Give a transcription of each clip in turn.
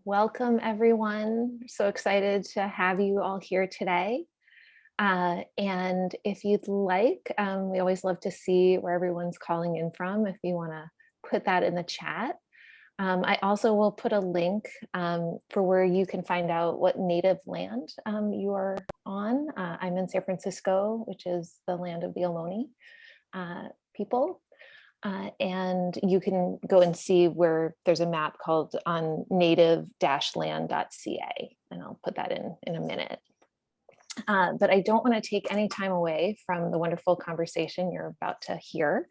Welcome, everyone. So excited to have you all here today. And if you'd like, we always love to see where everyone's calling in from, if you want to put that in the chat. I also will put a link for where you can find out what native land you are on. I'm in San Francisco, which is the land of the Ohlone people. And you can go and see where there's a map called on native-land.ca, and I'll put that in a minute. But I don't want to take any time away from the wonderful conversation you're about to hear.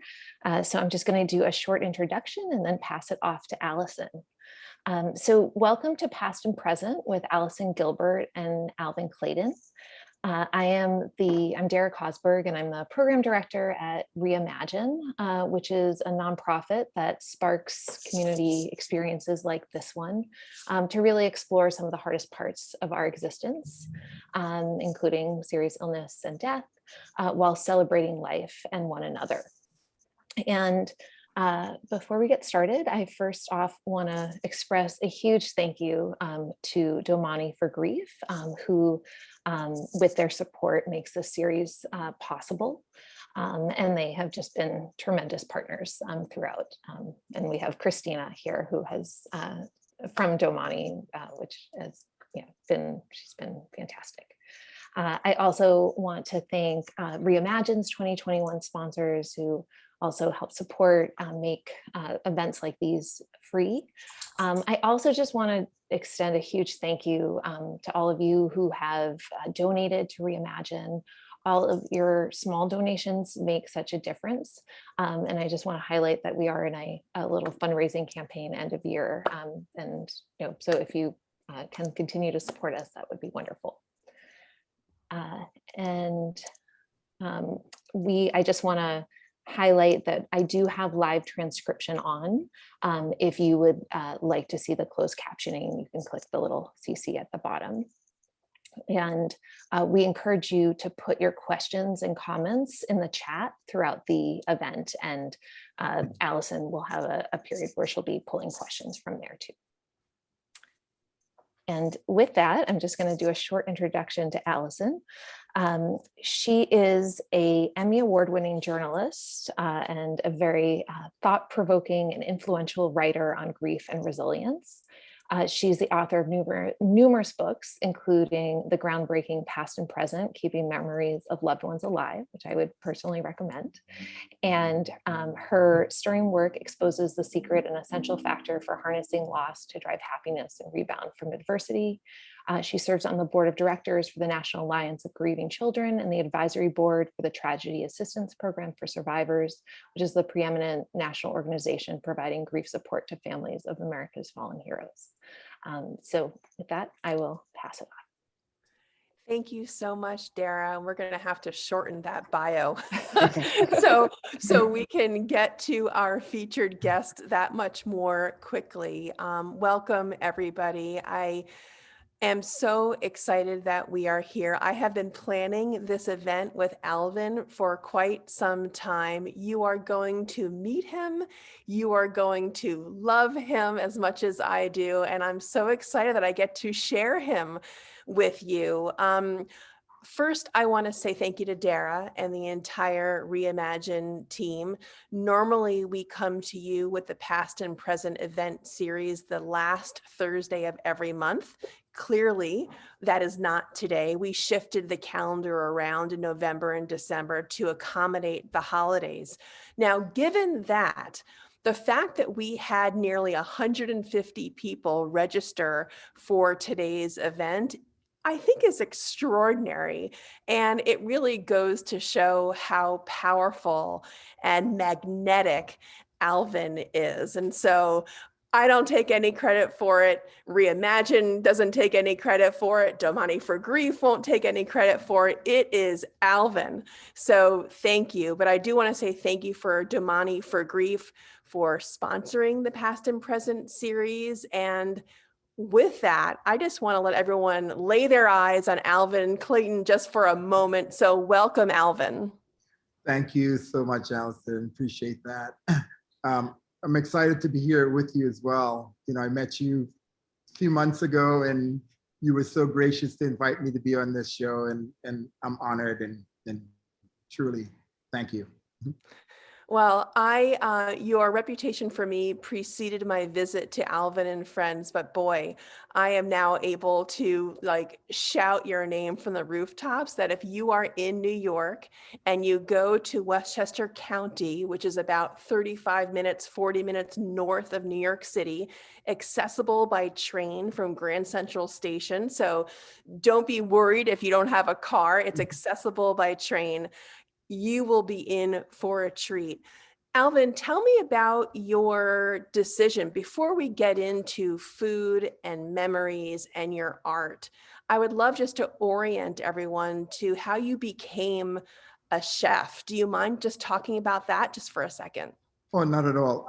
So I'm just going to do a short introduction and then pass it off to Allison. So welcome to Past and Present with Allison Gilbert and Alvin Clayton. I'm Dara Cosberg, and I'm the program director at Reimagine, which is a nonprofit that sparks community experiences like this one to really explore some of the hardest parts of our existence, including serious illness and death, while celebrating life and one another. And before we get started, I first off want to express a huge thank you to Domani for Grief, who with their support makes this series possible. And they have just been tremendous partners throughout. And we have Christina here, who has from Domani, which has she's been fantastic. I also want to thank Reimagine's 2021 sponsors who also help support, make events like these free. I also just want to extend a huge thank you to all of you who have donated to Reimagine. All of your small donations make such a difference. And I just want to highlight that we are in a little fundraising campaign end of year. So if you can continue to support us, that would be wonderful. I just want to highlight that I do have live transcription on. If you would like to see the closed captioning, you can click the little CC at the bottom. And we encourage you to put your questions and comments in the chat throughout the event. And Allison will have a period where she'll be pulling questions from there too. And with that, I'm just going to do a short introduction to Allison. She is an Emmy Award-winning journalist and a very thought-provoking and influential writer on grief and resilience. She's the author of numerous books, including the groundbreaking Past and Present, Keeping Memories of Loved Ones Alive, which I would personally recommend. And her stirring work exposes the secret and essential factor for harnessing loss to drive happiness and rebound from adversity. She serves on the board of directors for the National Alliance of Grieving Children and the advisory board for the Tragedy Assistance Program for Survivors, which is the preeminent national organization providing grief support to families of America's fallen heroes. So with that, I will pass it on. Thank you so much, Dara. We're going to have to shorten that bio so we can get to our featured guest that much more quickly. Welcome, everybody. I am so excited that we are here. I have been planning this event with Alvin for quite some time. You are going to meet him. You are going to love him as much as I do. And I'm so excited that I get to share him with you. First, I want to say thank you to Dara and the entire Reimagine team. Normally, we come to you with the Past and Present event series the last Thursday of every month. Clearly, that is not today. We shifted the calendar around in November and December to accommodate the holidays. Now, given that, the fact that we had nearly 150 people register for today's event, I think is extraordinary. And it really goes to show how powerful and magnetic Alvin is. And so I don't take any credit for it. Reimagine doesn't take any credit for it. Domani for Grief won't take any credit for it. It is Alvin. So thank you. But I do want to say thank you for Domani for Grief for sponsoring the Past and Present series. And with that, I just want to let everyone lay their eyes on Alvin Clayton just for a moment. So welcome, Alvin. Thank you so much, Allison. Appreciate that. I'm excited to be here with you as well. You know, I met you few months ago, and you were so gracious to invite me to be on this show, and I'm honored and truly thank you. Well, your reputation for me preceded my visit to Alvin and Friends, but boy, I am now able to like shout your name from the rooftops that if you are in New York and you go to Westchester County, which is about 35 minutes, 40 minutes north of New York City, accessible by train from Grand Central Station. So don't be worried if you don't have a car, it's accessible by train. You will be in for a treat. Alvin, tell me about your decision before we get into food and memories and your art. I would love just to orient everyone to how you became a chef. Do you mind just talking about that just for a second? Oh, not at all.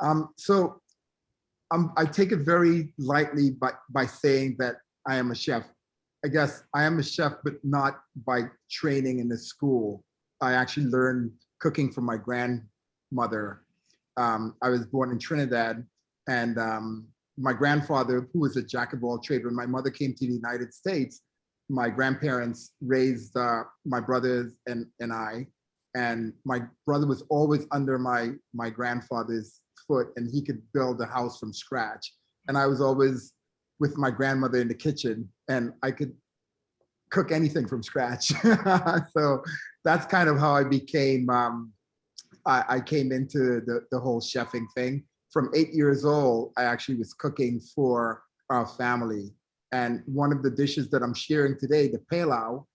I take it very lightly by saying that I am a chef. I guess I am a chef, but not by training in the school. I actually learned cooking from my grandmother. I was born in Trinidad, and my grandfather, who was a jack of all trades, when my mother came to the United States, my grandparents raised my brothers and I, and my brother was always under my grandfather's foot, and he could build a house from scratch. And I was always with my grandmother in the kitchen, and I could cook anything from scratch. So that's kind of how I became, I came into the whole chefing thing. From 8 years old, I actually was cooking for our family. And one of the dishes that I'm sharing today, the Palau,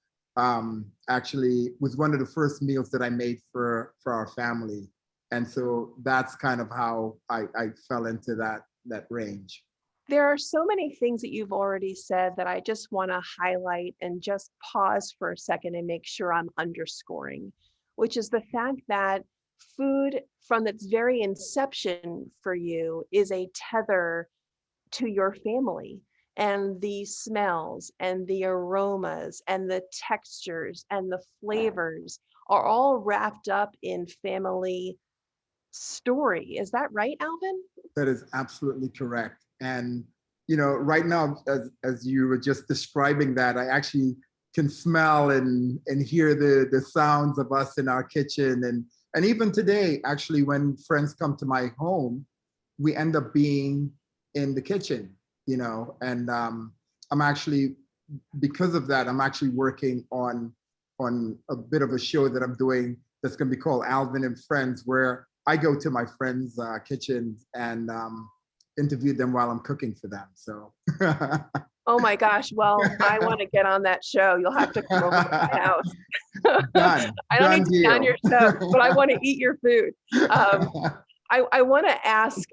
actually was one of the first meals that I made for our family. And so that's kind of how I fell into that range. There are so many things that you've already said that I just want to highlight and just pause for a second and make sure I'm underscoring, which is the fact that food from its very inception for you is a tether to your family, and the smells and the aromas and the textures and the flavors are all wrapped up in family story. Is that right, Alvin? That is absolutely correct. And you know, right now, as you were just describing that, I actually can smell and hear the sounds of us in our kitchen. And even today, actually, when friends come to my home, we end up being in the kitchen, you know, and I'm actually, because of that, I'm actually working on a bit of a show that I'm doing that's going to be called Alvin and Friends, where I go to my friends' kitchens and interview them while I'm cooking for them. So. Oh my gosh. Well, I want to get on that show. You'll have to come over to my house. Done. I don't Done need to be on your show, but I want to eat your food. I want to ask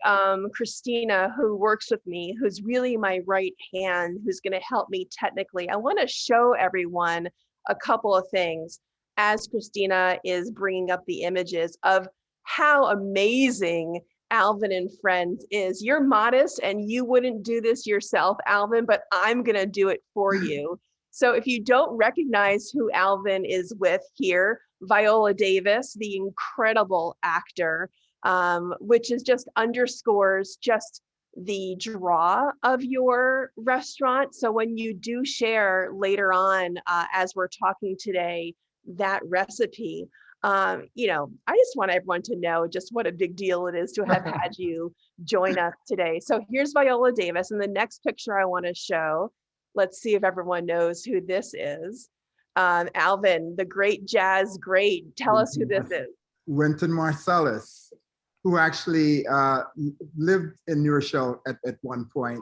Christina, who works with me, who's really my right hand, who's going to help me technically. I want to show everyone a couple of things as Christina is bringing up the images of how amazing Alvin and Friends is. You're modest and you wouldn't do this yourself, Alvin, but I'm going to do it for you. So if you don't recognize who Alvin is with here, Viola Davis, the incredible actor, which is just underscores just the draw of your restaurant. So when you do share later on, as we're talking today, that recipe, you know, I just want everyone to know just what a big deal it is to have had you join us today. So here's Viola Davis. And the next picture I want to show, let's see if everyone knows who this is. Alvin, the great jazz great. Tell us who this is. Wynton Marsalis, who actually lived in New Rochelle at one point,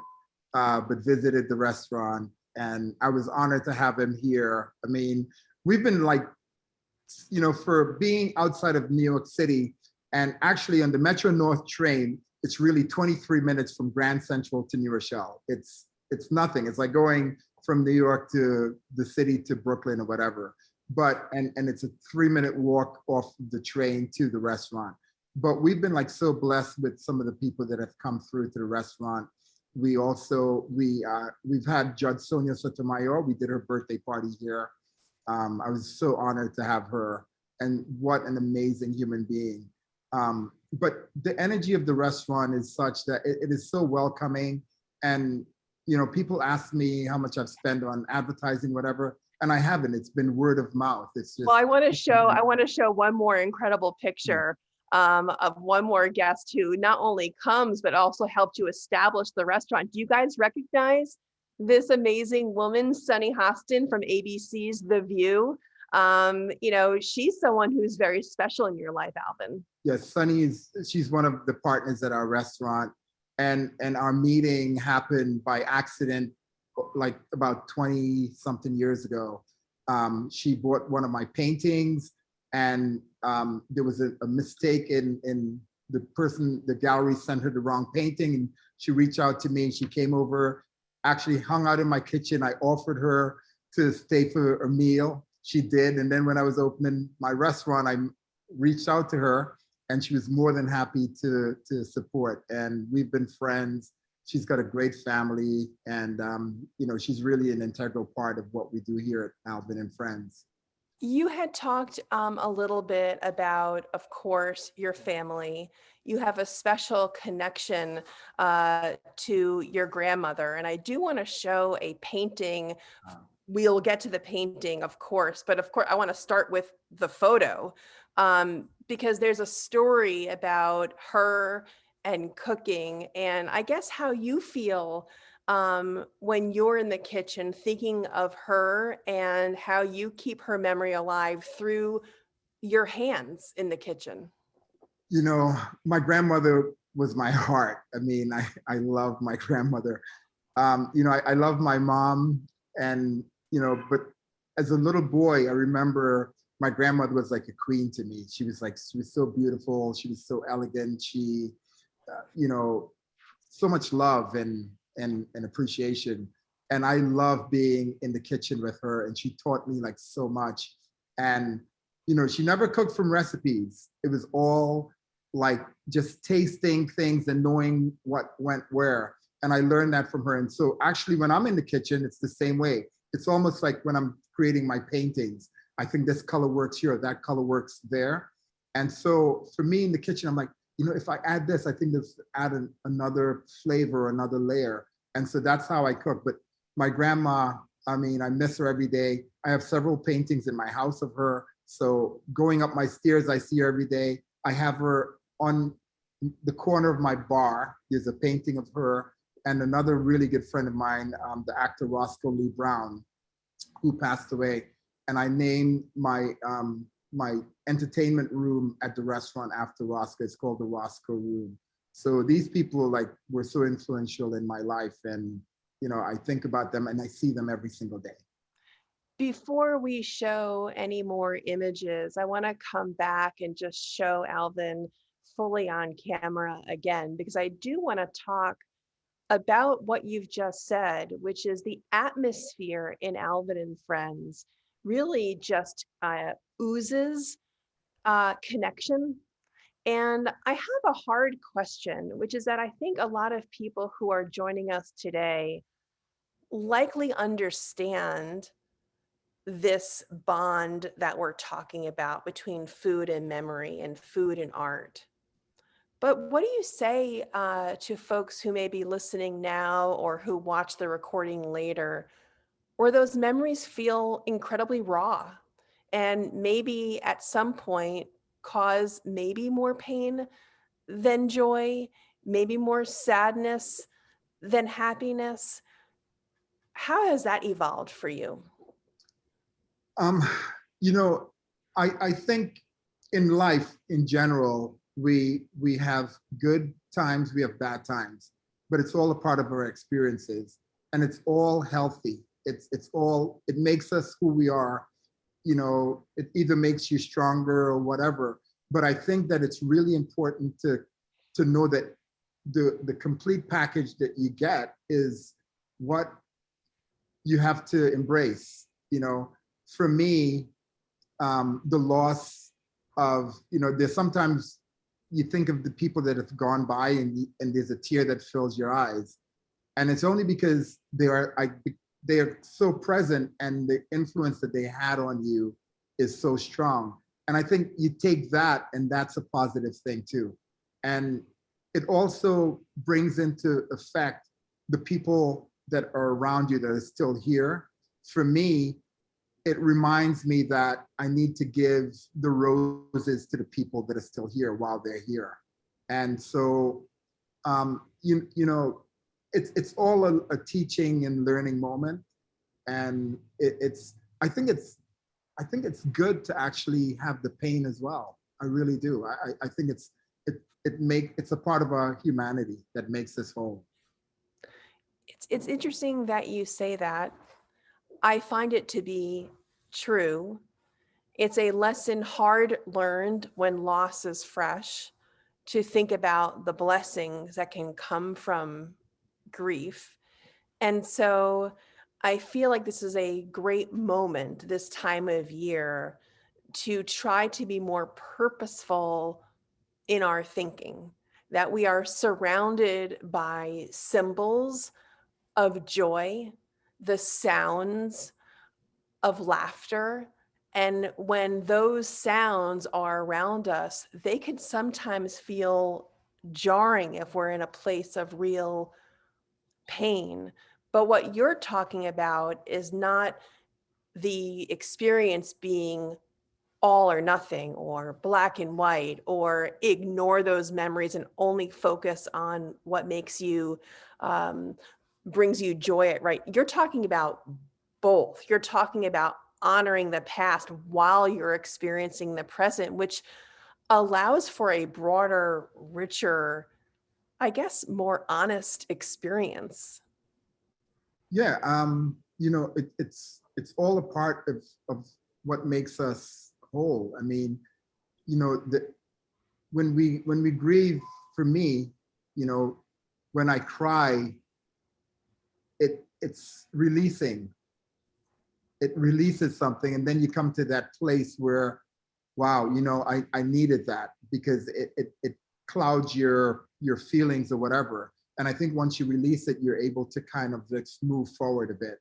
but visited the restaurant. And I was honored to have him here. I mean, we've been like, you know, for being outside of New York City, and actually on the Metro North train, it's really 23 minutes from Grand Central to New Rochelle. It's nothing. It's like going from New York to the city to Brooklyn or whatever. But, and it's a 3-minute walk off the train to the restaurant. But we've been like so blessed with some of the people that have come through to the restaurant. We also, we've had Judge Sonia Sotomayor. We did her birthday party here. I was so honored to have her, and what an amazing human being. But the energy of the restaurant is such that it is so welcoming. And people ask me how much I've spent on advertising, whatever, and I haven't. It's been word of mouth. It's just. Well, I want to show one more incredible picture of one more guest who not only comes, but also helped you establish the restaurant. Do you guys recognize this amazing woman, Sunny Hostin from ABC's The View? She's someone who's very special in your life, Alvin. Yes, she's one of the partners at our restaurant. And our meeting happened by accident, like about 20 something years ago. She bought one of my paintings, and there was a mistake in the gallery sent her the wrong painting, and she reached out to me, and she came over, actually hung out in my kitchen. I offered her to stay for a meal. She did. And then when I was opening my restaurant, I reached out to her, and she was more than happy to support. And we've been friends. She's got a great family, and she's really an integral part of what we do here at Alvin and Friends. You had talked a little bit about, of course, your family. You have a special connection to your grandmother, and I do want to show a painting. We'll get to the painting, of course, but of course, I want to start with the photo because there's a story about her and cooking, and I guess how you feel when you're in the kitchen thinking of her and how you keep her memory alive through your hands in the kitchen. My grandmother was my heart. I mean, I love my grandmother. I love my mom, and but as a little boy, I remember my grandmother was like a queen to me. She was so beautiful. She was so elegant. She, so much love and appreciation. And I love being in the kitchen with her, and she taught me like so much. And, she never cooked from recipes. It was all like just tasting things and knowing what went where. And I learned that from her. And so actually when I'm in the kitchen, it's the same way. It's almost like when I'm creating my paintings, I think this color works here, that color works there. And so for me in the kitchen, I'm like, if I add this, I think this add another flavor, another layer. And so that's how I cook. But my grandma, I mean, I miss her every day. I have several paintings in my house of her. So going up my stairs, I see her every day. I have her on the corner of my bar. There's a painting of her. And another really good friend of mine, the actor Roscoe Lee Brown, who passed away. And I named my entertainment room at the restaurant after Roscoe. It's called the Roscoe Room. So these people were so influential in my life, and I think about them and I see them every single day. Before we show any more images, I want to come back and just show Alvin fully on camera again, because I do want to talk about what you've just said, which is the atmosphere in Alvin and Friends really just oozes connection. And I have a hard question, which is that I think a lot of people who are joining us today likely understand this bond that we're talking about between food and memory and food and art. But what do you say to folks who may be listening now or who watch the recording later, where those memories feel incredibly raw and maybe at some point cause maybe more pain than joy, maybe more sadness than happiness? How has that evolved for you? I think in life in general, we have good times, we have bad times, but it's all a part of our experiences, and it's all healthy. It makes us who we are. It either makes you stronger or whatever. But I think that it's really important to know that the complete package that you get is what you have to embrace. For me, the loss of, there's sometimes you think of the people that have gone by and there's a tear that fills your eyes. And it's only because they are so present, and the influence that they had on you is so strong. And I think you take that, and that's a positive thing too. And it also brings into effect the people that are around you that are still here, for me, it reminds me that I need to give the roses to the people that are still here while they're here. And so, you know, it's all a teaching and learning moment. And I think it's good to actually have the pain as well. I really do. I think it's a part of our humanity that makes us whole. It's interesting that you say that. I find it to be true. It's a lesson hard learned when loss is fresh, to think about the blessings that can come from grief. And so I feel like this is a great moment, this time of year, to try to be more purposeful in our thinking, that we are surrounded by symbols of joy, the sounds of laughter. And when those sounds are around us, they can sometimes feel jarring if we're in a place of real pain. But what you're talking about is not the experience being all or nothing or black and white, or ignore those memories and only focus on what makes you, brings you joy, right? You're talking about both. You're talking about honoring the past while you're experiencing the present, which allows for a broader, richer, I guess, more honest experience. Yeah, you know, it's all a part of what makes us whole. I mean, you know, when we grieve, for me, you know, when I cry, it's releasing. It releases something, and then you come to that place where, wow, you know, I needed that, because it clouds your feelings or whatever. And I think once you release it, you're able to kind of just move forward a bit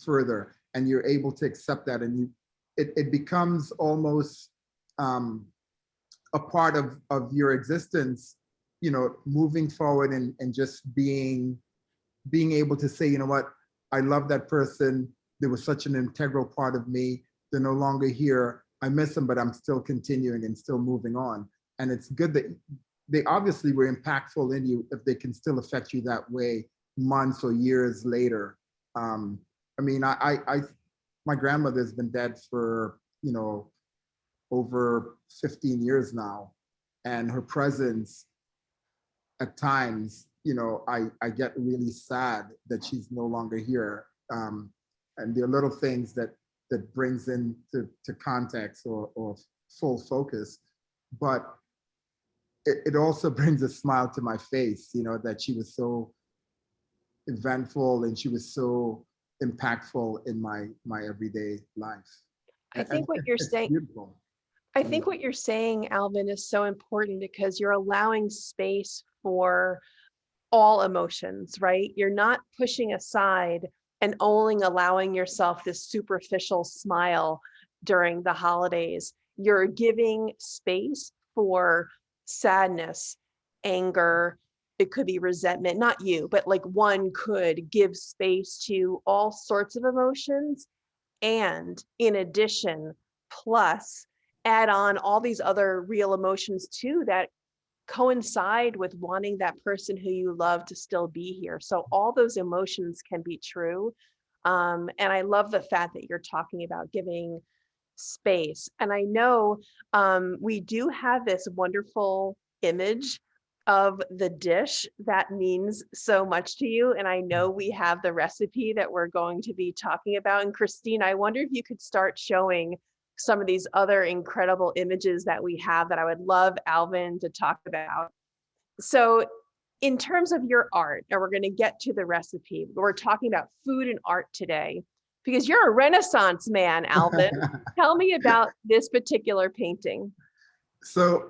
further, and you're able to accept that, and it becomes almost a part of your existence, you know, moving forward, and just being able to say, you know what, I love that person. There was such an integral part of me. They're no longer here. I miss them, but I'm still continuing and still moving on. And it's good that they obviously were impactful in you if they can still affect you that way months or years later. I mean, my grandmother's been dead for, you know, over 15 years now. And her presence at times, you know, I get really sad that she's no longer here. And there are little things that brings in to context or full focus, but it also brings a smile to my face, you know, that she was so eventful and she was so impactful in my everyday life. I think what you're saying, beautiful. I think what you're saying, Alvin, is so important, because you're allowing space for all emotions, right? You're not pushing aside and only allowing yourself this superficial smile during the holidays. You're giving space for sadness, anger. It could be resentment, not you, but like one could give space to all sorts of emotions. And in addition, plus add on all these other real emotions too that coincide with wanting that person who you love to still be here. So all those emotions can be true. And I love the fact that you're talking about giving space. And I know we do have this wonderful image of the dish that means so much to you. And I know we have the recipe that we're going to be talking about. And Christine, I wonder if you could start showing some of these other incredible images that we have that I would love Alvin to talk about. So in terms of your art, and we're going to get to the recipe, we're talking about food and art today, because you're a Renaissance man, Alvin. Tell me about this particular painting. So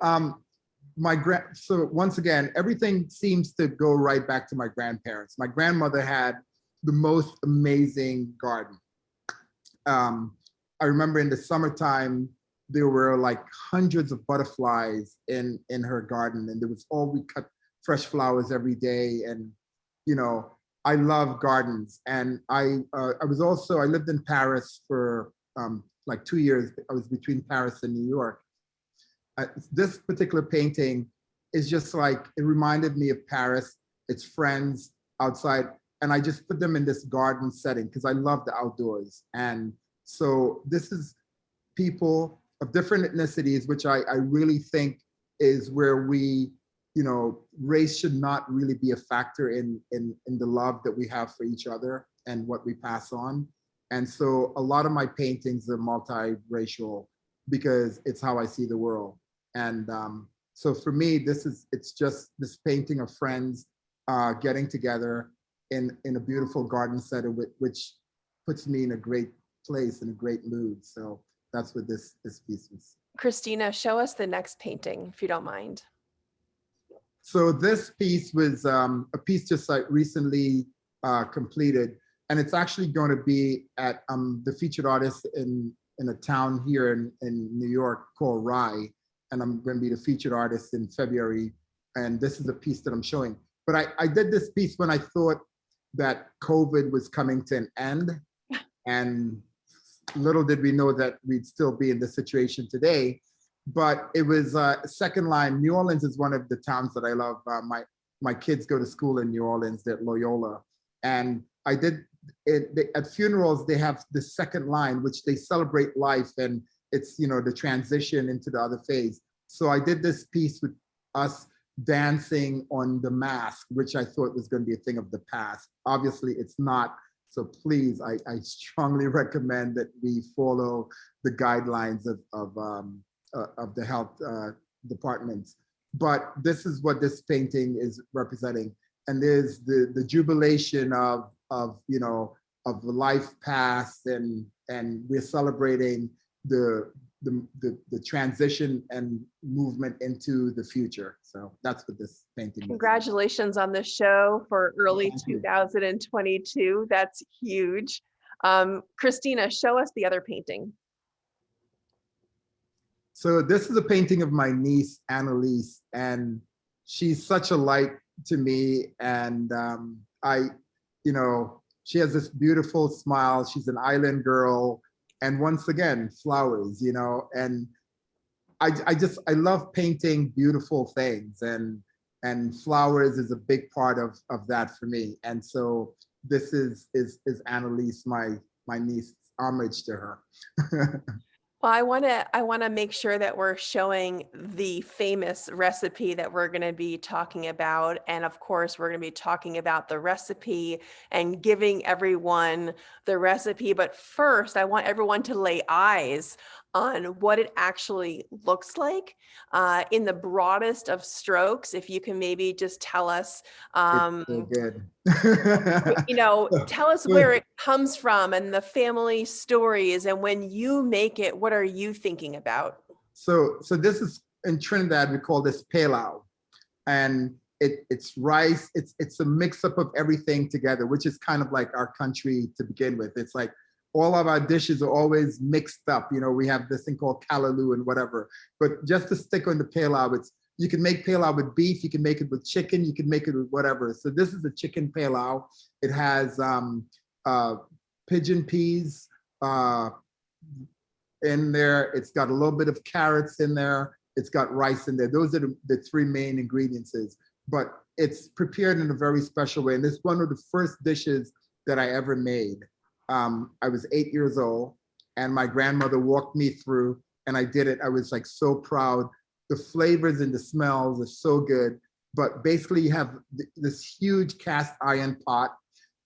so once again, everything seems to go right back to my grandparents. My grandmother had the most amazing garden. I remember in the summertime, there were like hundreds of butterflies in her garden, and we cut fresh flowers every day. And, you know, I love gardens, and I lived in Paris for like 2 years. I was between Paris and New York. This particular painting is just like, it reminded me of Paris, its friends outside, and I just put them in this garden setting because I love the outdoors. And so this is people of different ethnicities, which I really think is where we, you know, race should not really be a factor in the love that we have for each other and what we pass on. And so a lot of my paintings are multiracial because it's how I see the world. And so for me, it's just this painting of friends getting together in a beautiful garden setting, which puts me in a great place, in a great mood. So that's what this piece is. Christina, show us the next painting, if you don't mind. So this piece was a piece just like recently completed, and it's actually going to be at the featured artist in a town here in New York called Rye, and I'm going to be the featured artist in February, and this is a piece that I'm showing. But I did this piece when I thought that COVID was coming to an end, and little did we know that we'd still be in this situation today. But it was second line. New Orleans is one of the towns that I love. My kids go to school in New Orleans, they're at Loyola. And I did it at funerals, they have the second line, which they celebrate life, and it's, you know, the transition into the other phase. So I did this piece with us dancing on the mask, which I thought was going to be a thing of the past. Obviously, it's not. So please, I strongly recommend that we follow the guidelines of the health departments. But this is what this painting is representing. And there's the jubilation of you know, of the life past, and we're celebrating the transition and movement into the future. So that's what this painting is. Congratulations on the show for early 2022. That's huge. Christina, show us the other painting. So this is a painting of my niece, Annalise, and she's such a light to me. And you know, she has this beautiful smile. She's an island girl. And once again, flowers, you know, and I love painting beautiful things, and flowers is a big part of that for me. And so this is Annalise, my niece, homage to her. Well, I want to make sure that we're showing the famous recipe that we're going to be talking about. And of course, we're going to be talking about the recipe and giving everyone the recipe. But first, I want everyone to lay eyes on what it actually looks like in the broadest of strokes. If you can maybe just tell us, It's so good. you know, tell us where it comes from and the family stories, and when you make it, what are you thinking about? So this is, in Trinidad, we call this Palau, and it's rice. It's a mix up of everything together, which is kind of like our country to begin with. It's like all of our dishes are always mixed up. You know, we have this thing called callaloo and whatever. But just to stick on the Palau, you can make Palau with beef, you can make it with chicken, you can make it with whatever. So this is a chicken Palau. It has pigeon peas in there. It's got a little bit of carrots in there. It's got rice in there. Those are the three main ingredients. But it's prepared in a very special way. And it's one of the first dishes that I ever made. I was 8 years old, and my grandmother walked me through, and I did it. I was like so proud. The flavors and the smells are so good. But basically, you have this huge cast iron pot.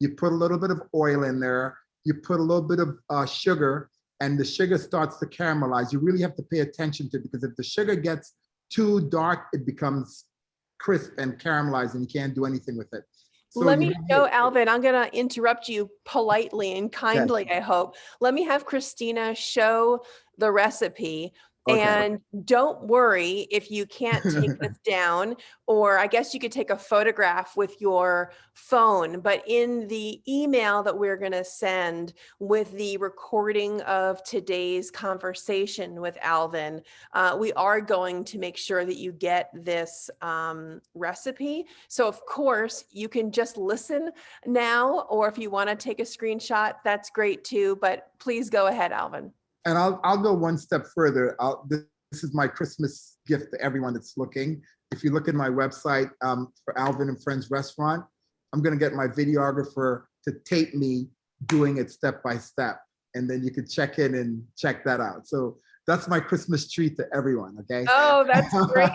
You put a little bit of oil in there. You put a little bit of sugar, and the sugar starts to caramelize. You really have to pay attention to it, because if the sugar gets too dark, it becomes crisp and caramelized, and you can't do anything with it. So let me show Alvin, I'm going to interrupt you politely and kindly, yes. I hope. Let me have Christina show the recipe. Okay. And don't worry if you can't take this down, or I guess you could take a photograph with your phone, but in the email that we're going to send with the recording of today's conversation with Alvin, we are going to make sure that you get this recipe. So of course you can just listen now, or if you want to take a screenshot, that's great too, but please go ahead, Alvin. And I'll go one step further. This is my Christmas gift to everyone that's looking. If you look at my website for Alvin and Friends Restaurant, I'm going to get my videographer to tape me doing it step by step. And then you could check in and check that out. So that's my Christmas treat to everyone, okay? Oh, that's great.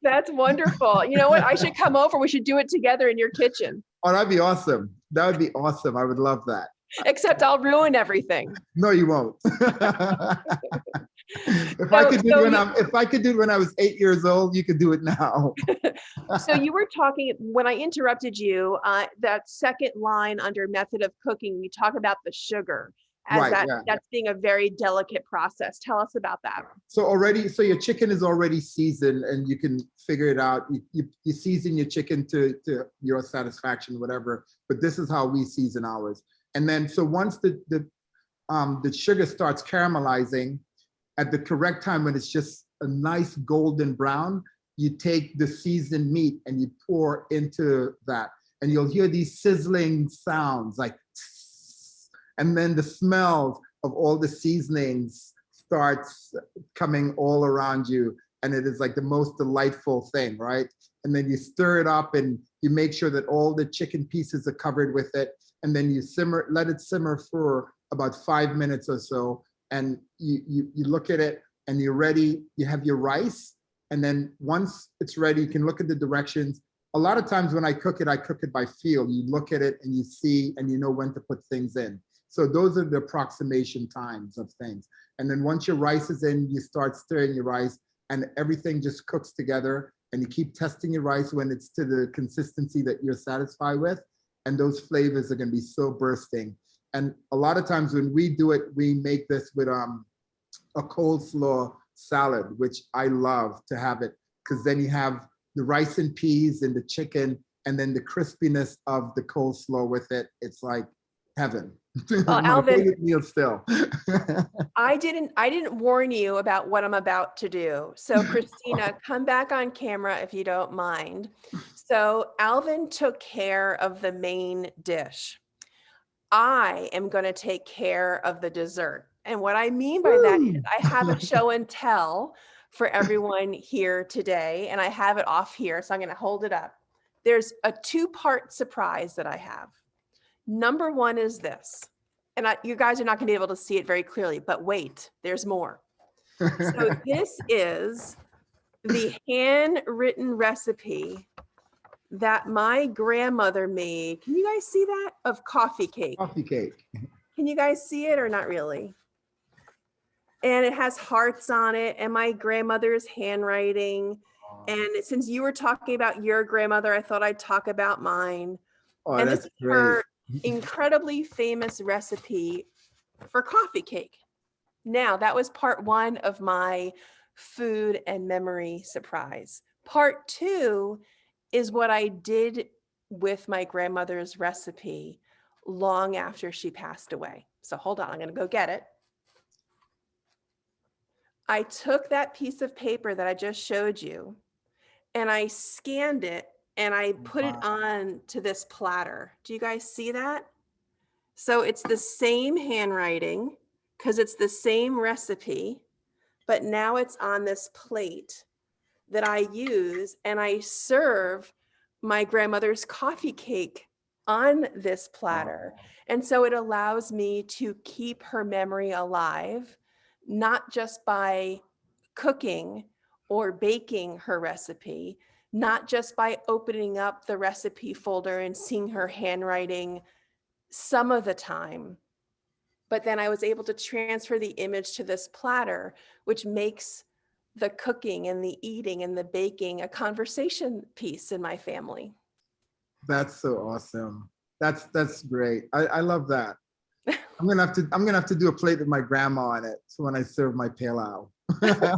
That's wonderful. You know what? I should come over. We should do it together in your kitchen. Oh, that'd be awesome. That would be awesome. I would love that. Except I'll ruin everything. No, you won't. If I could do it when I was 8 years old, you could do it now. So you were talking, when I interrupted you, that second line under method of cooking, you talk about the sugar as that's being a very delicate process. Tell us about that. So your chicken is already seasoned and you can figure it out. You season your chicken to your satisfaction, whatever, but this is how we season ours. And then, so once the sugar starts caramelizing, at the correct time when it's just a nice golden brown, you take the seasoned meat and you pour into that. And you'll hear these sizzling sounds like, and then the smells of all the seasonings starts coming all around you. And it is like the most delightful thing, right? And then you stir it up and you make sure that all the chicken pieces are covered with it. And then you let it simmer for about 5 minutes or so. And you look at it and you're ready. You have your rice. And then once it's ready, you can look at the directions. A lot of times when I cook it by feel. You look at it and you see, and you know when to put things in. So those are the approximation times of things. And then once your rice is in, you start stirring your rice and everything just cooks together. And you keep testing your rice when it's to the consistency that you're satisfied with. And those flavors are going to be so bursting. And a lot of times when we do it, we make this with a coleslaw salad, which I love to have it, because then you have the rice and peas and the chicken, and then the crispiness of the coleslaw with it. It's like heaven. Well, Alvin, meal still. I didn't warn you about what I'm about to do. So Christina, come back on camera if you don't mind. So Alvin took care of the main dish. I am going to take care of the dessert. And what I mean by that is I have a show and tell for everyone here today, and I have it off here, so I'm going to hold it up. There's a 2-part surprise that I have. Number one is this, and you guys are not going to be able to see it very clearly, but wait, there's more. So this is the handwritten recipe that my grandmother made. Can you guys see that? Of coffee cake. Coffee cake. Can you guys see it or not really? And it has hearts on it and my grandmother's handwriting. And since you were talking about your grandmother, I thought I'd talk about mine. Oh, and that's this is great. her incredibly famous recipe for coffee cake. Now, that was part 1 of my food and memory surprise. Part 2 is what I did with my grandmother's recipe long after she passed away. So hold on, I'm going to go get it. I took that piece of paper that I just showed you and I scanned it and I put it on to this platter. Do you guys see that? So it's the same handwriting because it's the same recipe, but now it's on this plate that I use, and I serve my grandmother's coffee cake on this platter. And so it allows me to keep her memory alive, not just by cooking or baking her recipe, not just by opening up the recipe folder and seeing her handwriting some of the time, but then I was able to transfer the image to this platter, which makes the cooking and the eating and the baking a conversation piece in my family. That's so awesome. That's great. I love that. I'm gonna have to do a plate with my grandma on it. So when I serve my Palau. I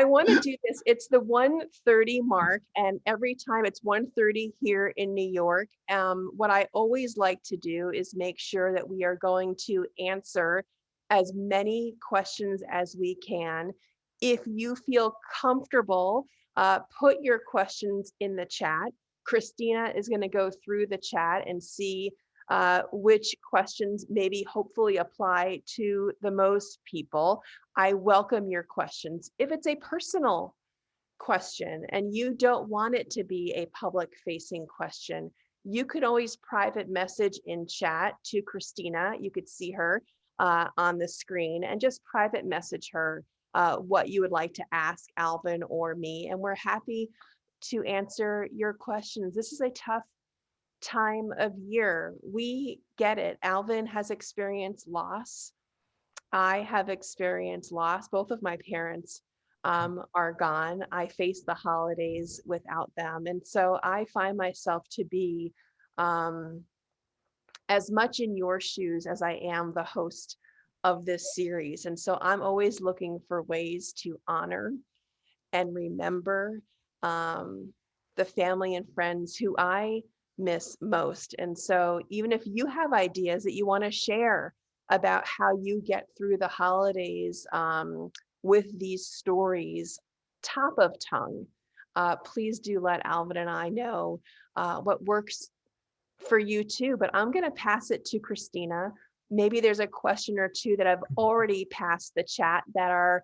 want to do this. It's the 1:30 mark, and every time it's 1:30 here in New York, what I always like to do is make sure that we are going to answer as many questions as we can. If you feel comfortable, put your questions in the chat. Christina is going to go through the chat and see which questions maybe hopefully apply to the most people. I welcome your questions. If it's a personal question and you don't want it to be a public facing question, you could always private message in chat to Christina. You could see her on the screen and just private message her what you would like to ask Alvin or me. And we're happy to answer your questions. This is a tough time of year. We get it. Alvin has experienced loss. I have experienced loss. Both of my parents are gone. I face the holidays without them. And so I find myself to be as much in your shoes as I am the host of this series. And so I'm always looking for ways to honor and remember the family and friends who I miss most. And so even if you have ideas that you want to share about how you get through the holidays with these stories top of tongue, please do let Alvin and I know what works for you too. But I'm going to pass it to Christina. Maybe there's a question or two that I've already passed the chat that are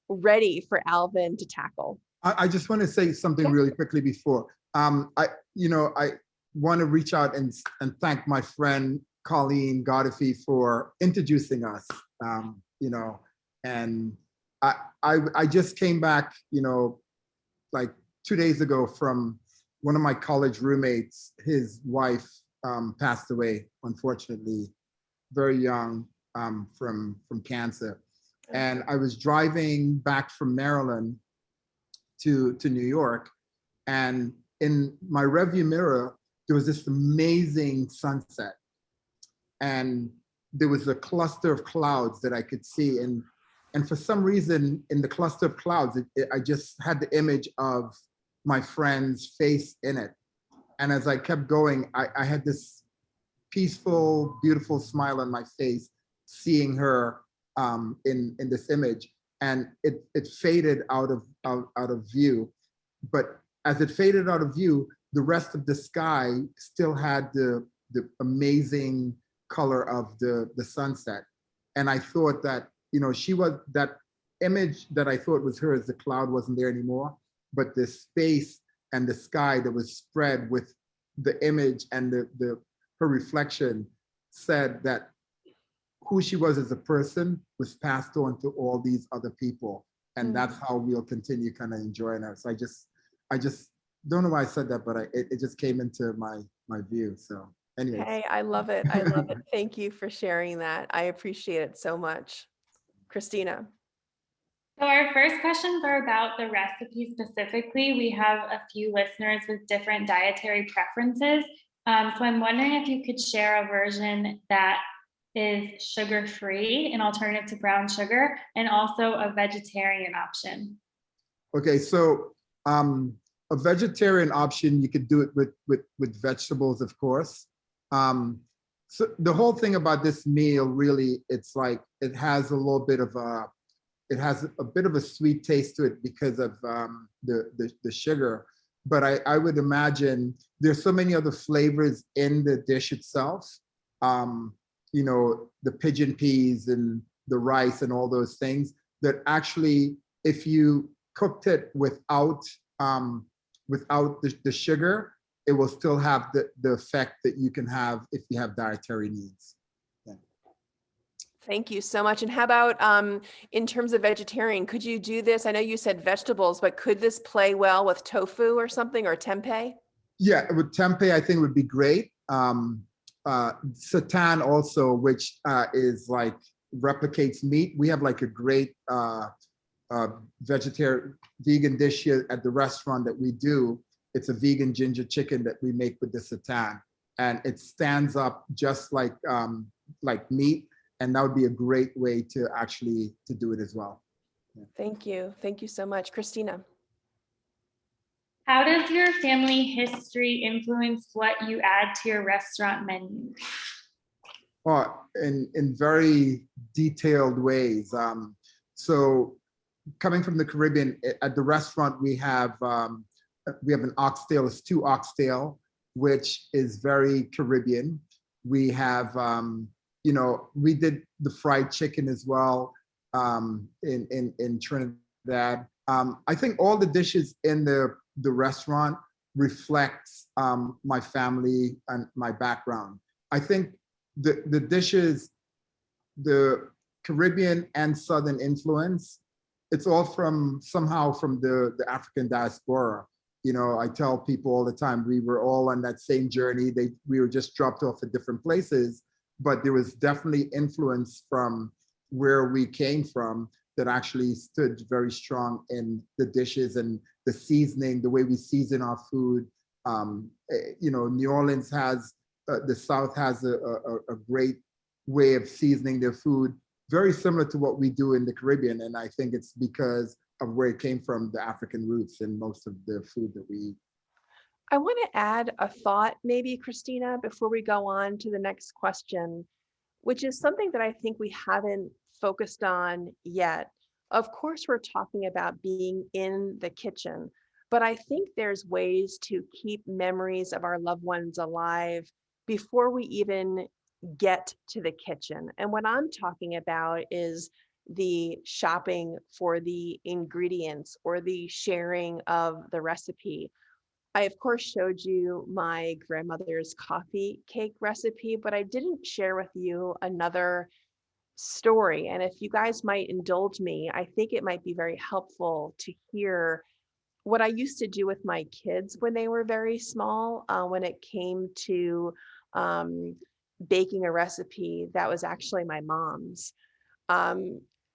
ready for Alvin to tackle. I just want to say something really quickly before. I want to reach out and thank my friend Colleen Godefy for introducing us. And I just came back, like 2 days ago from one of my college roommates. His wife passed away, unfortunately, very young, from cancer. And I was driving back from Maryland to New York, and in my rearview mirror, there was this amazing sunset. And there was a cluster of clouds that I could see. And for some reason, in the cluster of clouds, I just had the image of my friend's face in it. And as I kept going, I had this peaceful, beautiful smile on my face, seeing her in this image. And it faded out of view. But as it faded out of view, the rest of the sky still had the amazing color of the sunset. And I thought that, she was, that image that I thought was her as the cloud wasn't there anymore, but the space and the sky that was spread with the image and her reflection said that who she was as a person was passed on to all these other people. And that's how we'll continue kind of enjoying her. So I just don't know why I said that, but it just came into my view. So anyways. Hey, I love it. I love it. Thank you for sharing that. I appreciate it so much. Christina. So our first questions are about the recipe specifically. We have a few listeners with different dietary preferences. So I'm wondering if you could share a version that is sugar-free, an alternative to brown sugar, and also a vegetarian option. Okay, so a vegetarian option, you could do it with vegetables, of course. So the whole thing about this meal, really, it's like it has a bit of a sweet taste to it because of the sugar. But I would imagine there's so many other flavors in the dish itself. The pigeon peas and the rice and all those things that actually, if you cooked it without the sugar, it will still have the effect that you can have if you have dietary needs. Yeah. Thank you so much. And how about in terms of vegetarian, could you do this? I know you said vegetables, but could this play well with tofu or something, or tempeh? Yeah, with tempeh, I think would be great. Seitan also, which is like replicates meat. We have like a great vegan dish here at the restaurant that we do. It's a vegan ginger chicken that we make with the seitan, and it stands up just like meat. And that would be a great way to do it as well. Thank you. Thank you so much. Christina. How does your family history influence what you add to your restaurant menu? Well, in very detailed ways. So coming from the Caribbean, at the restaurant, we have an oxtail, a stew oxtail, which is very Caribbean. We have, we did the fried chicken as well in Trinidad. I think all the dishes in the restaurant reflects my family and my background. I think the dishes, the Caribbean and Southern influence, it's all somehow from the African diaspora. I tell people all the time, we were all on that same journey. We were just dropped off at different places, but there was definitely influence from where we came from that actually stood very strong in the dishes and the seasoning, the way we season our food. New Orleans has, the South has a great way of seasoning their food, very similar to what we do in the Caribbean. And I think it's because of where it came from, the African roots in most of the food that we eat. I want to add a thought, maybe, Christina, before we go on to the next question, which is something that I think we haven't focused on yet. Of course, we're talking about being in the kitchen, but I think there's ways to keep memories of our loved ones alive before we even get to the kitchen. And what I'm talking about is the shopping for the ingredients or the sharing of the recipe. I, of course, showed you my grandmother's coffee cake recipe, but I didn't share with you another story. And if you guys might indulge me, I think it might be very helpful to hear what I used to do with my kids when they were very small, when it came to baking a recipe that was actually my mom's.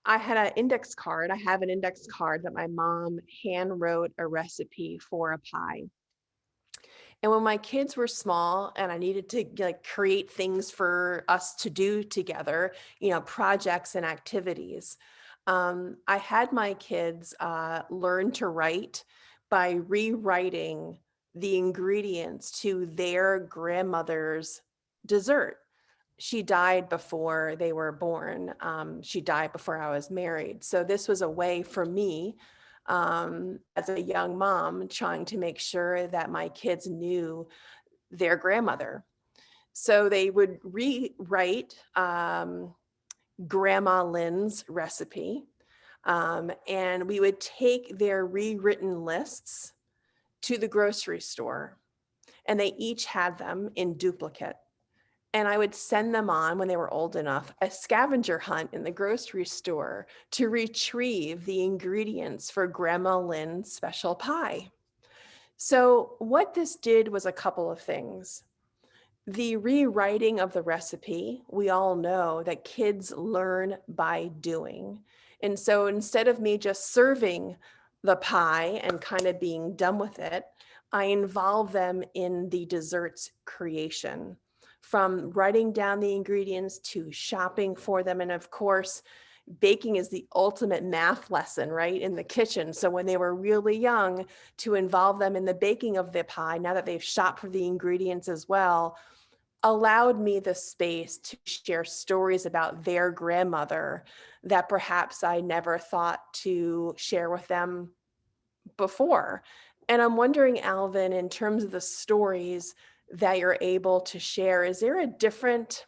I had an index card. I have an index card that my mom hand wrote a recipe for a pie. And when my kids were small and I needed to create things for us to do together, projects and activities, I had my kids learn to write by rewriting the ingredients to their grandmother's dessert. She died before they were born. She died before I was married. So this was a way for me, as a young mom, trying to make sure that my kids knew their grandmother. So they would rewrite Grandma Lynn's recipe, and we would take their rewritten lists to the grocery store, and they each had them in duplicate. And I would send them on, when they were old enough, a scavenger hunt in the grocery store to retrieve the ingredients for Grandma Lynn's special pie. So what this did was a couple of things. The rewriting of the recipe, we all know that kids learn by doing. And so instead of me just serving the pie and kind of being done with it, I involve them in the dessert's creation, from writing down the ingredients to shopping for them. And of course, baking is the ultimate math lesson, right, in the kitchen. So when they were really young, to involve them in the baking of the pie, now that they've shopped for the ingredients as well, allowed me the space to share stories about their grandmother that perhaps I never thought to share with them before. And I'm wondering, Alvin, in terms of the stories that you're able to share, is there a different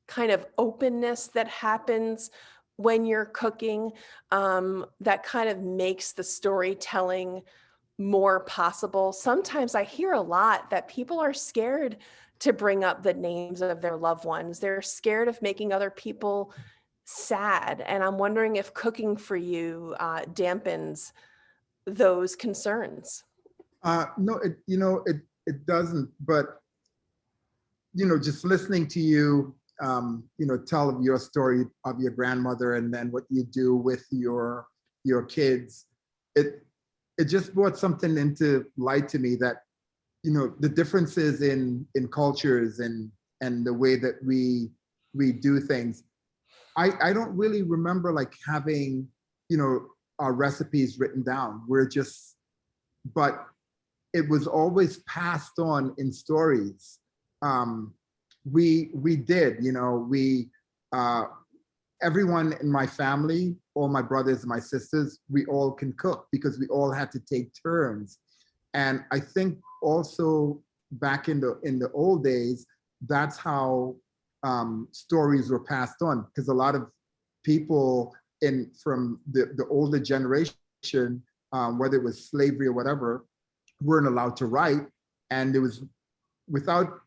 kind of openness that happens when you're cooking, that kind of makes the storytelling more possible? Sometimes I hear a lot that people are scared to bring up the names of their loved ones. They're scared of making other people sad. And I'm wondering if cooking for you dampens those concerns. No, it doesn't. But just listening to you, tell of your story of your grandmother and then what you do with your kids, it just brought something into light to me that the differences in cultures and the way that we do things. I don't really remember like having our recipes written down. But it was always passed on in stories. We did, everyone in my family, all my brothers and my sisters, we all can cook because we all had to take turns. And I think also back in the old days, that's how stories were passed on, because a lot of people from the older generation, whether it was slavery or whatever, weren't allowed to write. And it was without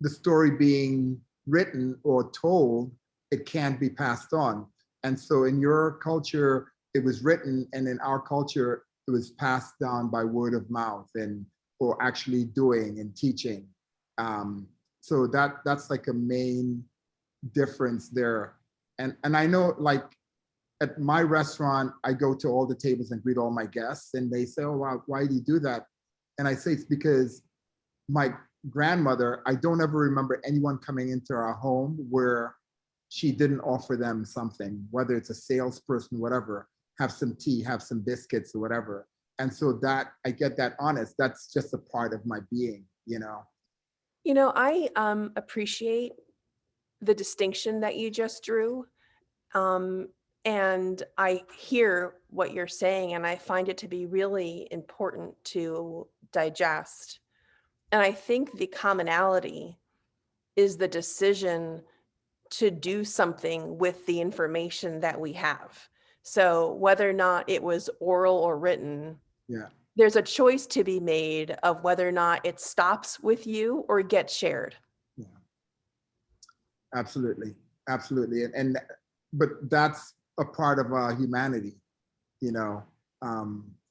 the story being written or told, it can't be passed on. And so in your culture, it was written, and in our culture, it was passed down by word of mouth or actually doing and teaching. So that's like a main difference there. And I know, like at my restaurant, I go to all the tables and greet all my guests, and they say, "Oh, wow, why do you do that?" And I say it's because my grandmother, I don't ever remember anyone coming into our home where she didn't offer them something, whether it's a salesperson, whatever, have some tea, have some biscuits or whatever. And so that I get that honest, that's just a part of my being, I appreciate the distinction that you just drew. And I hear what you're saying, and I find it to be really important to digest. And I think the commonality is the decision to do something with the information that we have. So whether or not it was oral or written, there's a choice to be made of whether or not it stops with you or gets shared. Yeah. Absolutely. But that's a part of humanity,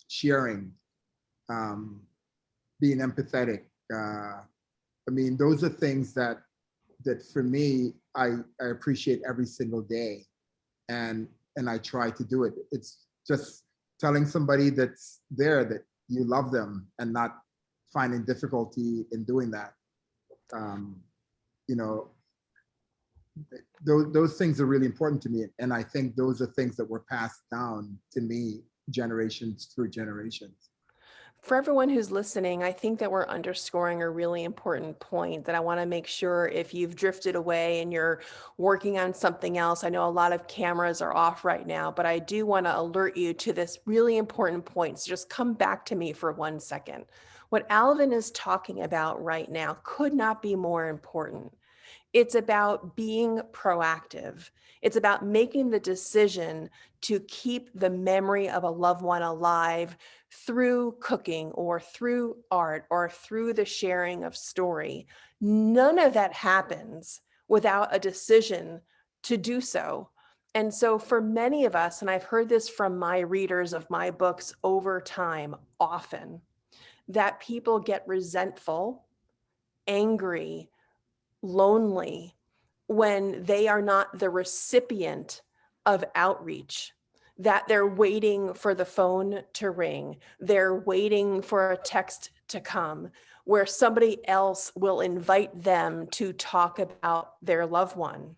sharing, being empathetic. Those are things that for me, I appreciate every single day, and I try to do it. It's just telling somebody that's there that you love them and not finding difficulty in doing that. Those things are really important to me, and I think those are things that were passed down to me generations through generations. For everyone who's listening, I think that we're underscoring a really important point that I want to make sure, if you've drifted away and you're working on something else, I know a lot of cameras are off right now, but I do want to alert you to this really important point. So just come back to me for 1 second. What Alvin is talking about right now could not be more important. It's about being proactive. It's about making the decision to keep the memory of a loved one alive through cooking or through art or through the sharing of story. None of that happens without a decision to do so. And so for many of us, and I've heard this from my readers of my books over time often, that people get resentful, angry, lonely when they are not the recipient of outreach, that they're waiting for the phone to ring, they're waiting for a text to come, where somebody else will invite them to talk about their loved one.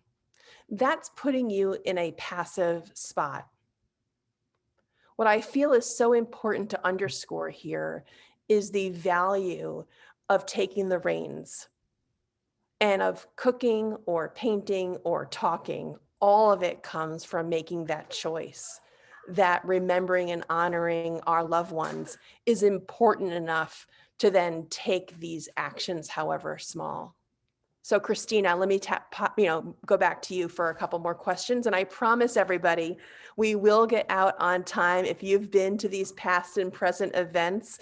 That's putting you in a passive spot. What I feel is so important to underscore here is the value of taking the reins and of cooking or painting or talking. All of it comes from making that choice, that remembering and honoring our loved ones is important enough to then take these actions, however small. So Christina, let me go back to you for a couple more questions. And I promise everybody, we will get out on time. If you've been to these past and present events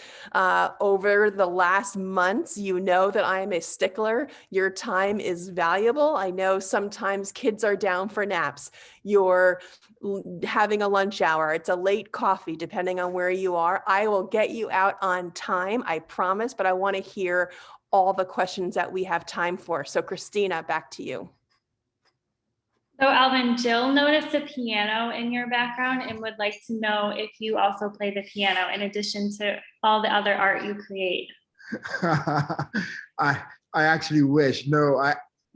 over the last months, you know that I am a stickler. Your time is valuable. I know sometimes kids are down for naps. You're having a lunch hour. It's a late coffee, depending on where you are. I will get you out on time, I promise, but I want to hear all the questions that we have time for. So Christina, back to you. So Alvin, Jill noticed a piano in your background and would like to know if you also play the piano in addition to all the other art you create. I actually wish. No,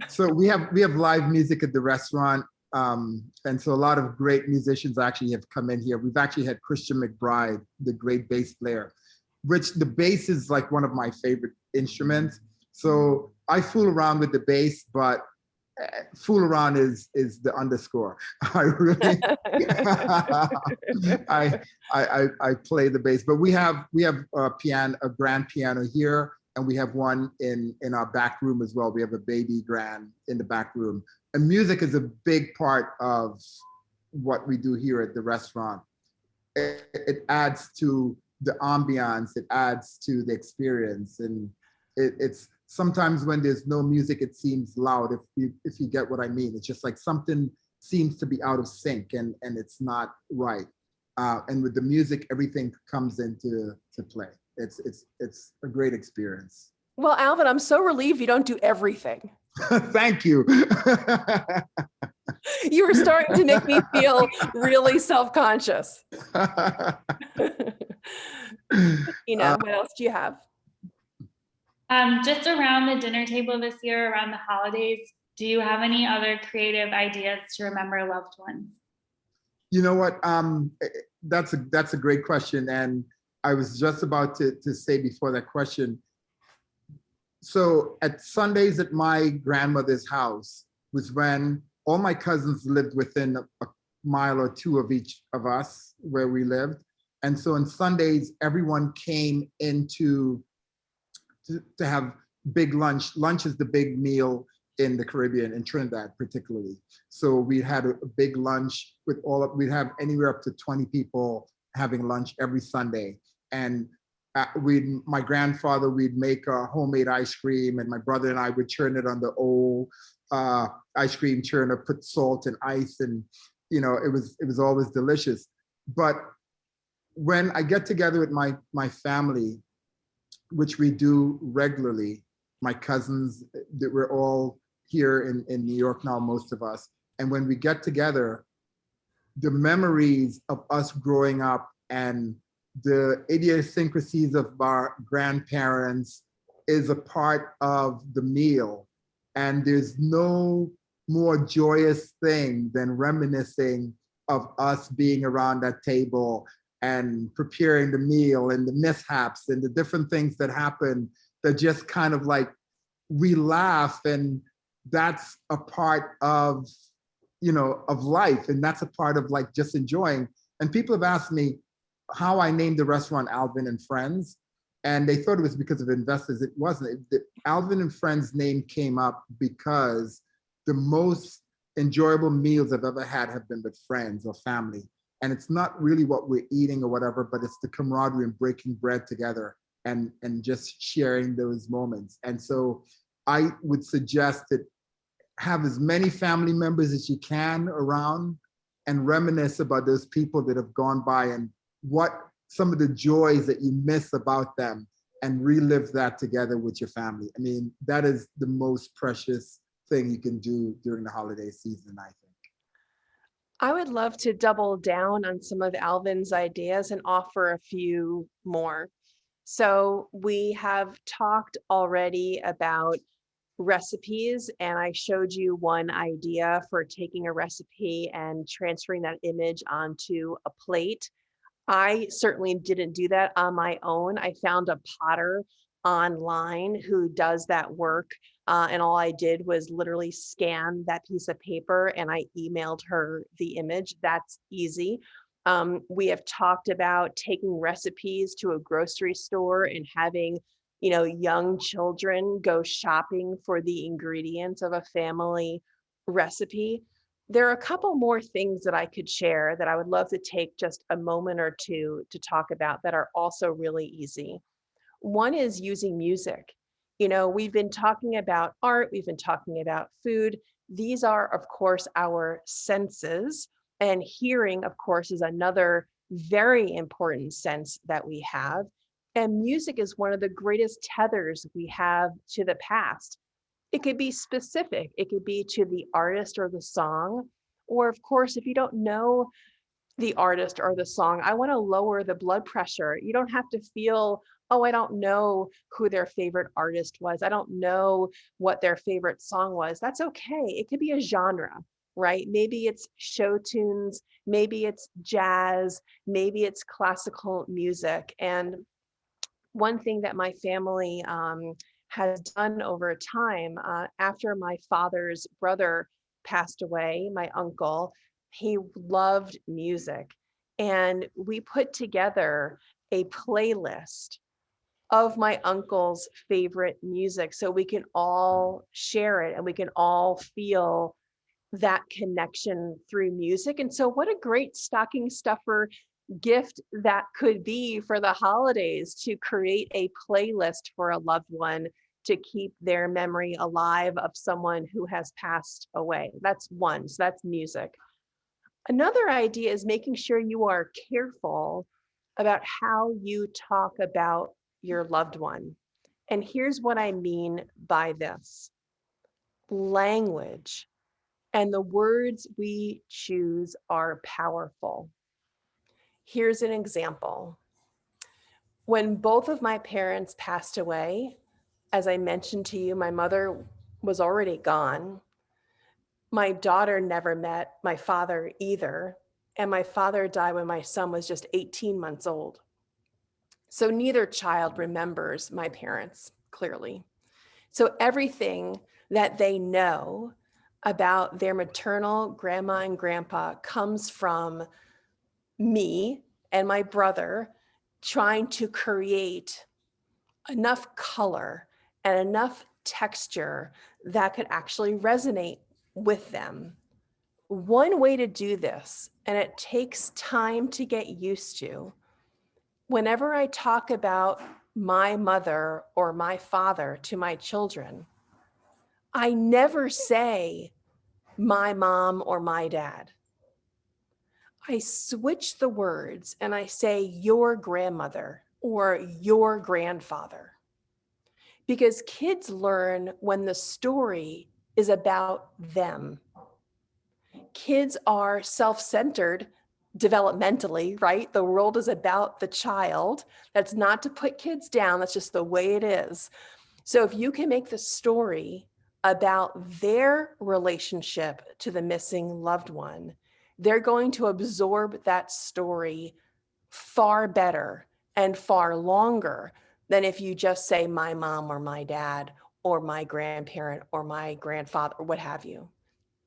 so we have live music at the restaurant And so a lot of great musicians actually have come in here. We've actually had Christian McBride, the great bass player, which the bass is like one of my favorite instruments. So I fool around with the bass, but fool around is the underscore. I really, I play the bass, but we have a grand piano here, and we have one in our back room as well. We have a baby grand in the back room. And music is a big part of what we do here at the restaurant. It adds to the ambiance, it adds to the experience, and it's sometimes when there's no music, it seems loud. If you get what I mean, it's just like something seems to be out of sync, and it's not right. And with the music, everything comes into play. It's a great experience. Well, Alvin, I'm so relieved you don't do everything. Thank you. You were starting to make me feel really self-conscious. What else do you have? Just around the dinner table this year, around the holidays, do you have any other creative ideas to remember loved ones? You know what? That's a great question. And I was just about to say before that question. So at Sundays at my grandmother's house was when all my cousins lived within a mile or two of each of us where we lived. And so on Sundays, everyone came into to have big lunch. Lunch is the big meal in the Caribbean, in Trinidad particularly. So we had a big lunch with we'd have anywhere up to 20 people having lunch every Sunday. And my grandfather, we'd make a homemade ice cream, and my brother and I would churn it on the old ice cream churner, put salt and ice, and it was always delicious. But when I get together with my family, which we do regularly, my cousins, that we're all here in New York now, most of us, and when we get together, the memories of us growing up and the idiosyncrasies of our grandparents is a part of the meal. And there's no more joyous thing than reminiscing of us being around that table and preparing the meal and the mishaps and the different things that happen that just kind of like, we laugh, and that's a part of, of life. And that's a part of like just enjoying. And people have asked me how I named the restaurant Alvin and Friends. And they thought it was because of investors. It wasn't. The Alvin and Friends name came up because the most enjoyable meals I've ever had have been with friends or family. And it's not really what we're eating or whatever, but it's the camaraderie and breaking bread together and just sharing those moments. And so I would suggest that have as many family members as you can around and reminisce about those people that have gone by and what some of the joys that you miss about them, and relive that together with your family. I mean, that is the most precious thing you can do during the holiday season, I think. I would love to double down on some of Alvin's ideas and offer a few more. So we have talked already about recipes, and I showed you one idea for taking a recipe and transferring that image onto a plate. I certainly didn't do that on my own. I found a potter online who does that work. And all I did was literally scan that piece of paper and I emailed her the image. That's easy. We have talked about taking recipes to a grocery store and having, young children go shopping for the ingredients of a family recipe. There are a couple more things that I could share that I would love to take just a moment or two to talk about that are also really easy. One is using music. We've been talking about art, we've been talking about food. These are, of course, our senses. And hearing, of course, is another very important sense that we have. And music is one of the greatest tethers we have to the past. It could be specific. It could be to the artist or the song. Or of course, if you don't know the artist or the song, I want to lower the blood pressure. You don't have to feel, oh, I don't know who their favorite artist was. I don't know what their favorite song was. That's okay. It could be a genre. right? Maybe it's show tunes, maybe it's jazz, maybe it's classical music. And one thing that my family has done over time, after my father's brother passed away, my uncle, he loved music. And we put together a playlist of my uncle's favorite music so we can all share it and we can all feel that connection through music. And so what a great stocking stuffer gift that could be for the holidays, to create a playlist for a loved one to keep their memory alive of someone who has passed away. That's one. So that's music. Another idea is making sure you are careful about how you talk about your loved one. And here's what I mean by this. Language and the words we choose are powerful. Here's an example. When both of my parents passed away, as I mentioned to you, my mother was already gone. My daughter never met my father either. And my father died when my son was just 18 months old. So neither child remembers my parents clearly. So everything that they know about their maternal grandma and grandpa comes from me and my brother trying to create enough color and enough texture that could actually resonate with them. One way to do this, and it takes time to get used to, whenever I talk about my mother or my father to my children, I never say my mom or my dad. I switch the words and I say your grandmother or your grandfather. Because kids learn when the story is about them. Kids are self-centered developmentally, right? The world is about the child. That's not to put kids down. That's just the way it is. So if you can make the story about their relationship to the missing loved one, they're going to absorb that story far better and far longer than if you just say my mom or my dad or my grandparent or my grandfather or what have you.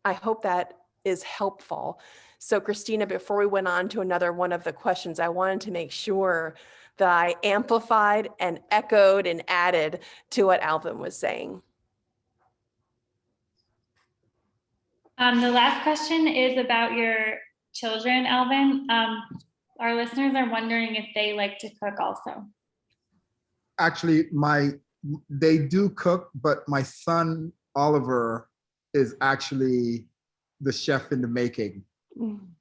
I hope that is helpful. So Christina, before we went on to another one of the questions, I wanted to make sure that I amplified and echoed and added to what Alvin was saying. The last question is about your children, Alvin. Our listeners are wondering if they like to cook also. Actually, they do cook, but my son, Oliver, is actually the chef in the making.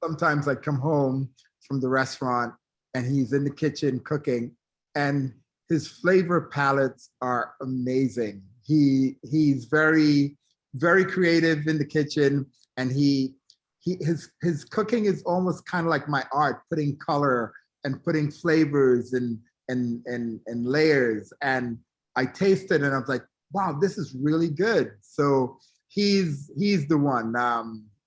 Sometimes I come home from the restaurant and he's in the kitchen cooking, and his flavor palettes are amazing. He's very, very creative in the kitchen, and his cooking is almost kind of like my art, putting color and putting flavors and layers. And I tasted and I was like, wow, this is really good. So he's the one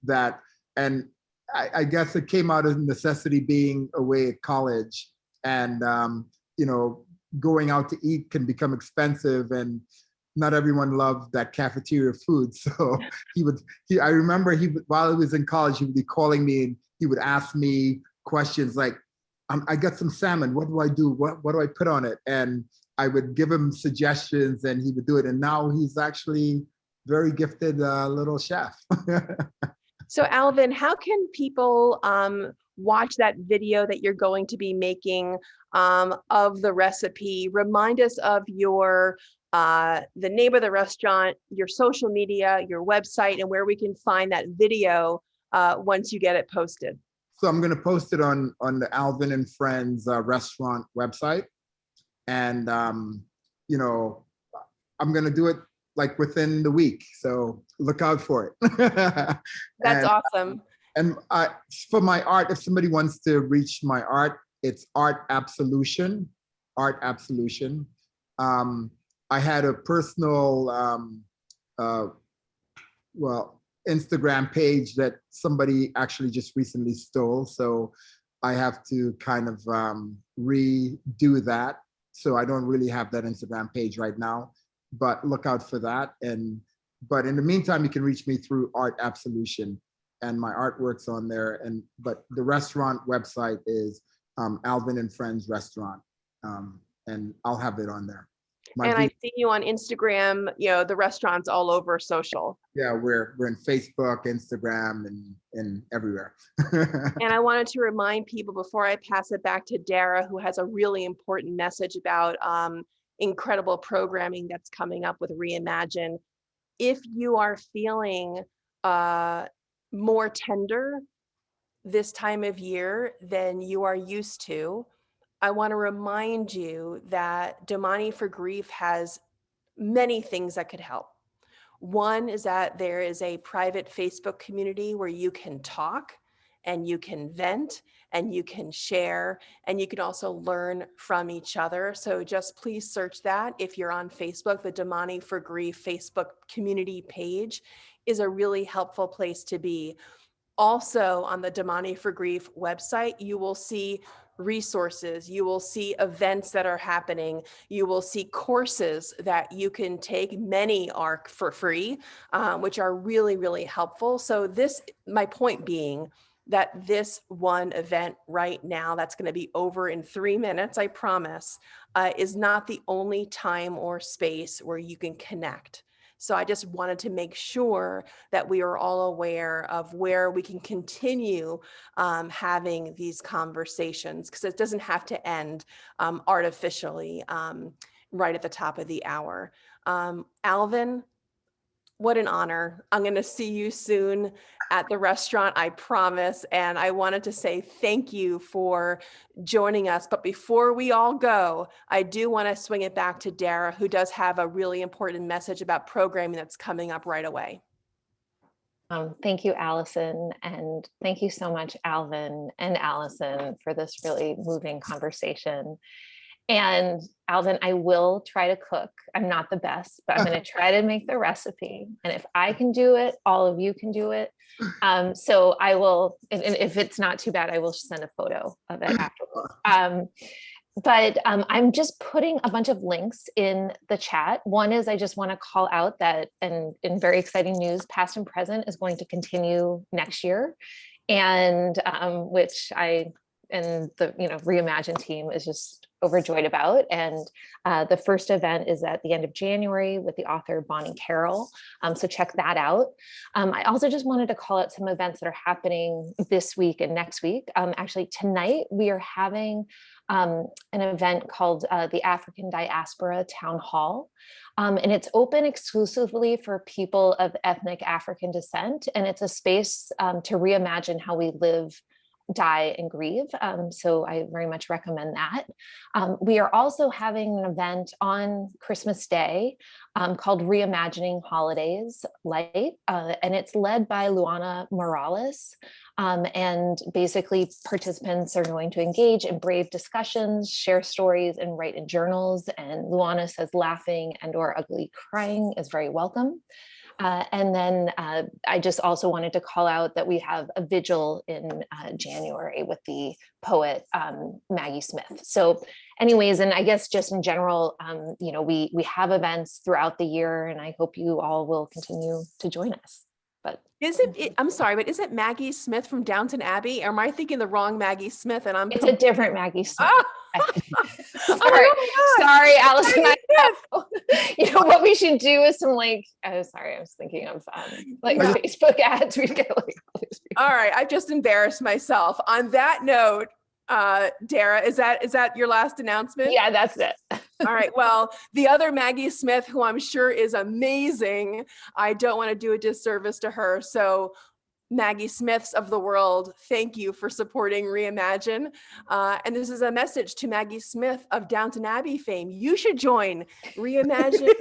that, and I guess it came out of necessity being away at college, and going out to eat can become expensive, and not everyone loved that cafeteria food. So I remember while he was in college, he would be calling me and he would ask me questions like, I got some salmon, what do I do? What do I put on it? And I would give him suggestions and he would do it. And now he's actually very gifted little chef. So Alvin, how can people watch that video that you're going to be making of the recipe? Remind us of your the name of the restaurant, your social media, your website, and where we can find that video once you get it posted. So I'm going to post it on the Alvin and Friends restaurant website, and I'm going to do it like within the week. So look out for it. That's awesome. And for my art, if somebody wants to reach my art, it's Art Absolution. Art Absolution. I had a personal, well, Instagram page that somebody actually just recently stole. So I have to kind of redo that. So I don't really have that Instagram page right now, but look out for that. But in the meantime, you can reach me through Art Absolution, and my artwork's on there. But the restaurant website is Alvin and Friends Restaurant, and I'll have it on there. And I see you on Instagram, the restaurant's all over social. Yeah, we're in Facebook, Instagram, and everywhere. And I wanted to remind people before I pass it back to Dara, who has a really important message about incredible programming that's coming up with Reimagine. If you are feeling more tender this time of year than you are used to, I want to remind you that Damani for Grief has many things that could help. One is that there is a private Facebook community where you can talk and you can vent and you can share and you can also learn from each other. So just please search that. If you're on Facebook, the Damani for Grief Facebook community page is a really helpful place to be. Also on the Damani for Grief website, you will see resources, you will see events that are happening, you will see courses that you can take, many are for free, which are really, really helpful. So my point being that this one event right now, that's going to be over in 3 minutes, I promise, is not the only time or space where you can connect. So I just wanted to make sure that we are all aware of where we can continue having these conversations, because it doesn't have to end artificially right at the top of the hour. Alvin, what an honor. I'm going to see you soon at the restaurant, I promise. And I wanted to say thank you for joining us. But before we all go, I do want to swing it back to Dara, who does have a really important message about programming that's coming up right away. Thank you, Allison. And thank you so much, Alvin and Allison, for this really moving conversation. And Alvin, I will try to cook. I'm not the best, but I'm going to try to make the recipe. And if I can do it, all of you can do it. So I will, and if it's not too bad, I will send a photo of it afterwards. But I'm just putting a bunch of links in the chat. One is I just want to call out that, and in very exciting news, Past and Present is going to continue next year. And which I and the Reimagine team is just overjoyed about. And the first event is at the end of January with the author Bonnie Carroll. So check that out. I also just wanted to call out some events that are happening this week and next week. Actually, tonight we are having an event called the African Diaspora Town Hall. And it's open exclusively for people of ethnic African descent. And it's a space to reimagine how we live, die, and grieve. So I very much recommend that. We are also having an event on Christmas Day called Reimagining Holidays Light, and it's led by Luana Morales. And basically participants are going to engage in brave discussions, share stories, and write in journals. And Luana says laughing and/or ugly crying is very welcome. And then I just also wanted to call out that we have a vigil in January with the poet Maggie Smith. So anyways, and I guess just in general, we have events throughout the year, and I hope you all will continue to join us. But I'm sorry, but is it Maggie Smith from Downton Abbey? Or am I thinking the wrong Maggie Smith? And it's a different Maggie Smith. Sorry, sorry, Allison. What we should do is some I was thinking of Facebook ads. We get all right, I've just embarrassed myself. On that note, Dara, is that your last announcement? Yeah, that's it. All right. Well, the other Maggie Smith, who I'm sure is amazing, I don't want to do a disservice to her. So Maggie Smiths of the world, thank you for supporting Reimagine. And this is a message to Maggie Smith of Downton Abbey fame. You should join Reimagine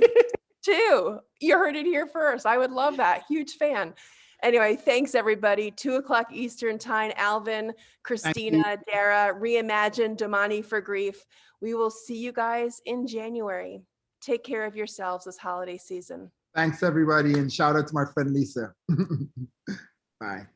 too. You heard it here first. I would love that. Huge fan. Anyway, thanks everybody. 2:00 Eastern time. Alvin, Christina, Dara, Reimagine, Damani for Grief. We will see you guys in January. Take care of yourselves this holiday season. Thanks, everybody, and shout out to my friend Lisa. Bye.